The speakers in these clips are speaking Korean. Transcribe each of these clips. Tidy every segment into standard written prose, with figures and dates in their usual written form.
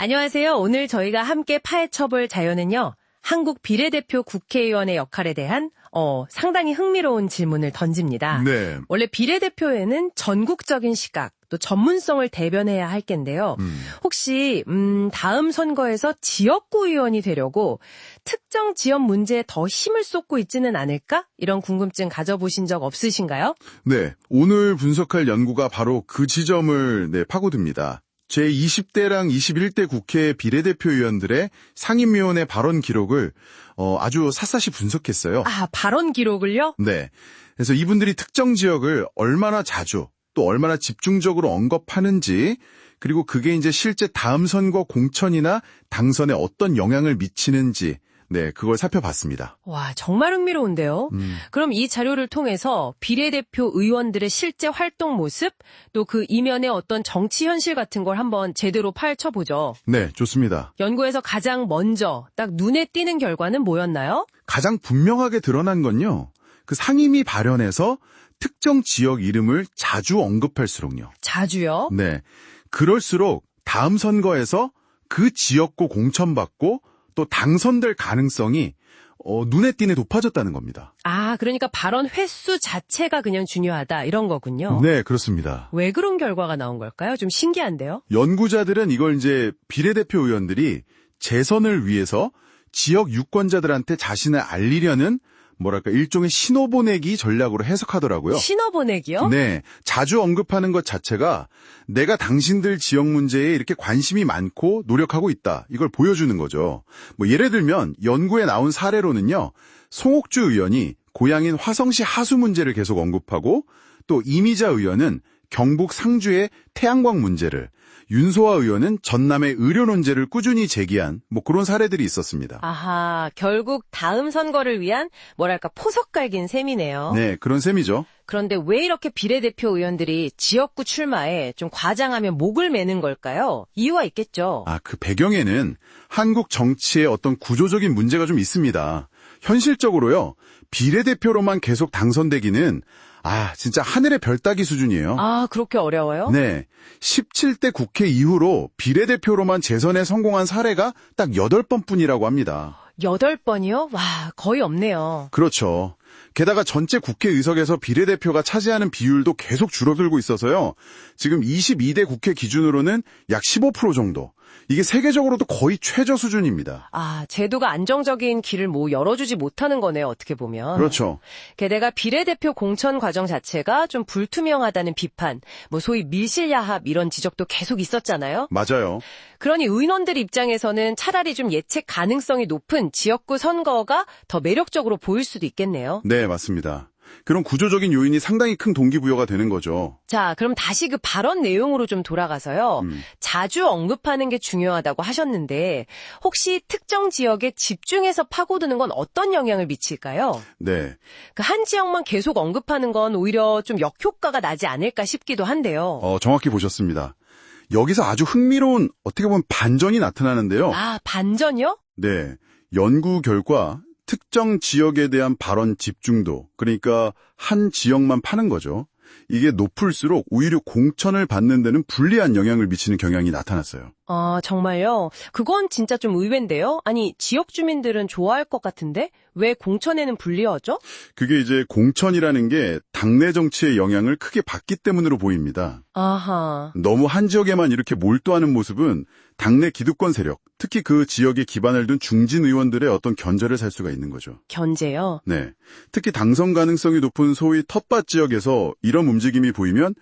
안녕하세요. 오늘 저희가 함께 파헤쳐볼 자료는요. 한국 비례대표 국회의원의 역할에 대한 상당히 흥미로운 질문을 던집니다. 네. 원래 비례대표에는 전국적인 시각, 또 전문성을 대변해야 할 텐데요. 혹시 다음 선거에서 지역구 의원이 되려고 특정 지역 문제에 더 힘을 쏟고 있지는 않을까? 이런 궁금증 가져보신 적 없으신가요? 네. 오늘 분석할 연구가 바로 그 지점을 파고듭니다. 제20대랑 21대 국회 비례대표 의원들의 상임위원회 발언 기록을 아주 샅샅이 분석했어요. 아, 발언 기록을요? 네. 그래서 이분들이 특정 지역을 얼마나 자주 또 얼마나 집중적으로 언급하는지, 그리고 그게 이제 실제 다음 선거 공천이나 당선에 어떤 영향을 미치는지, 그걸 살펴봤습니다. 와, 정말 흥미로운데요. 그럼 이 자료를 통해서 비례대표 의원들의 실제 활동 모습, 또 그 이면의 어떤 정치 현실 같은 걸 한번 제대로 파헤쳐보죠. 네, 좋습니다. 연구에서 가장 먼저 딱 눈에 띄는 결과는 뭐였나요? 가장 분명하게 드러난 건요, 그 상임위 발언에서 특정 지역 이름을 자주 언급할수록요. 자주요? 네. 그럴수록 다음 선거에서 그 지역구 공천받고 또 당선될 가능성이 눈에 띄게 높아졌다는 겁니다. 아, 그러니까 발언 횟수 자체가 그냥 중요하다 이런 거군요. 네, 그렇습니다. 왜 그런 결과가 나온 걸까요? 좀 신기한데요? 연구자들은 이걸 이제 비례대표 의원들이 재선을 위해서 지역 유권자들한테 자신을 알리려는 일종의 신호보내기 전략으로 해석하더라고요. 신호보내기요? 네. 자주 언급하는 것 자체가 내가 당신들 지역 문제에 이렇게 관심이 많고 노력하고 있다, 이걸 보여주는 거죠. 예를 들면 연구에 나온 사례로는요, 송옥주 의원이 고향인 화성시 하수 문제를 계속 언급하고, 또 이미자 의원은 경북 상주의 태양광 문제를, 윤소아 의원은 전남의 의료 논제를 꾸준히 제기한 그런 사례들이 있었습니다. 아하, 결국 다음 선거를 위한 포석 갈긴 셈이네요. 네, 그런 셈이죠. 그런데 왜 이렇게 비례대표 의원들이 지역구 출마에 좀 과장하면 목을 매는 걸까요? 이유가 있겠죠. 그 배경에는 한국 정치의 어떤 구조적인 문제가 좀 있습니다. 현실적으로요, 비례대표로만 계속 당선되기는 진짜 하늘의 별 따기 수준이에요. 아, 그렇게 어려워요? 네. 17대 국회 이후로 비례대표로만 재선에 성공한 사례가 딱 8번뿐이라고 합니다. 8번이요? 와, 거의 없네요. 그렇죠. 게다가 전체 국회 의석에서 비례대표가 차지하는 비율도 계속 줄어들고 있어서요, 지금 22대 국회 기준으로는 약 15% 정도. 이게 세계적으로도 거의 최저 수준입니다. 아, 제도가 안정적인 길을 열어주지 못하는 거네요, 어떻게 보면. 그렇죠. 게다가 비례대표 공천 과정 자체가 좀 불투명하다는 비판, 소위 밀실야합 이런 지적도 계속 있었잖아요. 맞아요. 그러니 의원들 입장에서는 차라리 좀 예측 가능성이 높은 지역구 선거가 더 매력적으로 보일 수도 있겠네요. 네, 맞습니다. 그런 구조적인 요인이 상당히 큰 동기부여가 되는 거죠. 자, 그럼 다시 그 발언 내용으로 좀 돌아가서요. 자주 언급하는 게 중요하다고 하셨는데 혹시 특정 지역에 집중해서 파고드는 건 어떤 영향을 미칠까요? 네. 그 한 지역만 계속 언급하는 건 오히려 좀 역효과가 나지 않을까 싶기도 한데요. 정확히 보셨습니다. 여기서 아주 흥미로운, 어떻게 보면 반전이 나타나는데요. 아, 반전이요? 네. 연구 결과 특정 지역에 대한 발언 집중도, 그러니까 한 지역만 파는 거죠. 이게 높을수록 오히려 공천을 받는 데는 불리한 영향을 미치는 경향이 나타났어요. 아, 정말요? 그건 진짜 좀 의외인데요? 아니, 지역 주민들은 좋아할 것 같은데 왜 공천에는 불리하죠? 그게 이제 공천이라는 게 당내 정치의 영향을 크게 받기 때문으로 보입니다. 아하. 너무 한 지역에만 이렇게 몰두하는 모습은 당내 기득권 세력, 특히 그 지역에 기반을 둔 중진 의원들의 어떤 견제를 살 수가 있는 거죠. 견제요? 네. 특히 당선 가능성이 높은 소위 텃밭 지역에서 이런 움직임이 보이면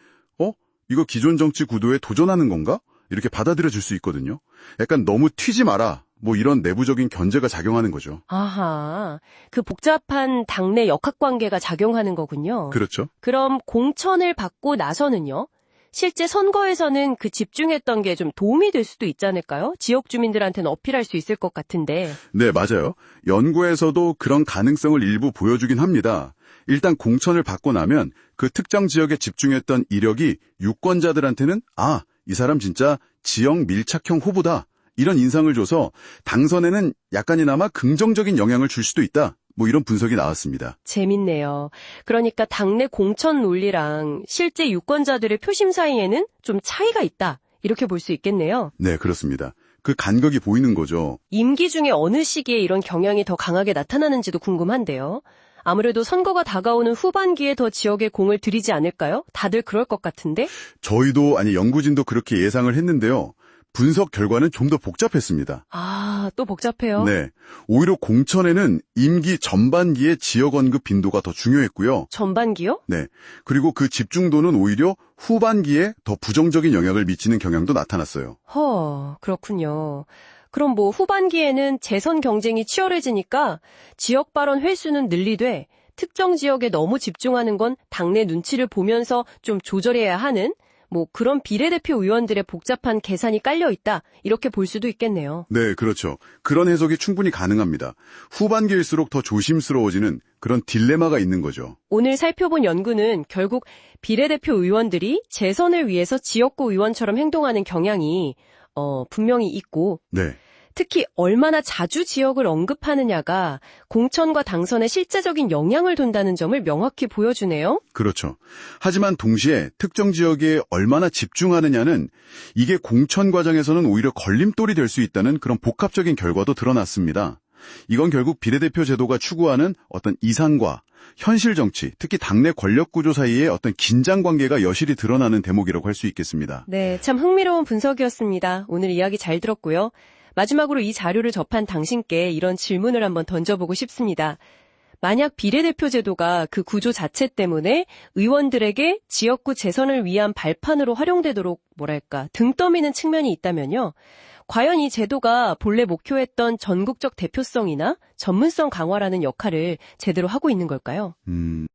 이거 기존 정치 구도에 도전하는 건가? 이렇게 받아들여질 수 있거든요. 약간 너무 튀지 마라, 이런 내부적인 견제가 작용하는 거죠. 아하. 그 복잡한 당내 역학관계가 작용하는 거군요. 그렇죠. 그럼 공천을 받고 나서는요? 실제 선거에서는 그 집중했던 게 좀 도움이 될 수도 있지 않을까요? 지역 주민들한테는 어필할 수 있을 것 같은데. 네, 맞아요. 연구에서도 그런 가능성을 일부 보여주긴 합니다. 일단 공천을 받고 나면 그 특정 지역에 집중했던 이력이 유권자들한테는 이 사람 진짜 지역 밀착형 후보다, 이런 인상을 줘서 당선에는 약간이나마 긍정적인 영향을 줄 수도 있다, 이런 분석이 나왔습니다. 재밌네요. 그러니까 당내 공천 논리랑 실제 유권자들의 표심 사이에는 좀 차이가 있다, 이렇게 볼 수 있겠네요. 네, 그렇습니다. 그 간극이 보이는 거죠. 임기 중에 어느 시기에 이런 경향이 더 강하게 나타나는지도 궁금한데요. 아무래도 선거가 다가오는 후반기에 더 지역에 공을 들이지 않을까요? 다들 그럴 것 같은데? 저희도 연구진도 그렇게 예상을 했는데요. 분석 결과는 좀 더 복잡했습니다. 아, 또 복잡해요. 네. 오히려 공천에는 임기 전반기의 지역 언급 빈도가 더 중요했고요. 전반기요? 네. 그리고 그 집중도는 오히려 후반기에 더 부정적인 영향을 미치는 경향도 나타났어요. 그렇군요. 그럼 뭐 후반기에는 재선 경쟁이 치열해지니까 지역 발언 횟수는 늘리되 특정 지역에 너무 집중하는 건 당내 눈치를 보면서 좀 조절해야 하는 뭐 그런 비례대표 의원들의 복잡한 계산이 깔려 있다. 이렇게 볼 수도 있겠네요. 네, 그렇죠. 그런 해석이 충분히 가능합니다. 후반기일수록 더 조심스러워지는 그런 딜레마가 있는 거죠. 오늘 살펴본 연구는 결국 비례대표 의원들이 재선을 위해서 지역구 의원처럼 행동하는 경향이 분명히 있고 네. 특히 얼마나 자주 지역을 언급하느냐가 공천과 당선에 실제적인 영향을 둔다는 점을 명확히 보여주네요. 그렇죠. 하지만 동시에 특정 지역에 얼마나 집중하느냐는 이게 공천 과정에서는 오히려 걸림돌이 될 수 있다는 그런 복합적인 결과도 드러났습니다. 이건 결국 비례대표 제도가 추구하는 어떤 이상과 현실 정치, 특히 당내 권력 구조 사이의 어떤 긴장 관계가 여실히 드러나는 대목이라고 할 수 있겠습니다. 네, 참 흥미로운 분석이었습니다. 오늘 이야기 잘 들었고요. 마지막으로 이 자료를 접한 당신께 이런 질문을 한번 던져보고 싶습니다. 만약 비례대표 제도가 그 구조 자체 때문에 의원들에게 지역구 재선을 위한 발판으로 활용되도록 등 떠미는 측면이 있다면요. 과연 이 제도가 본래 목표했던 전국적 대표성이나 전문성 강화라는 역할을 제대로 하고 있는 걸까요?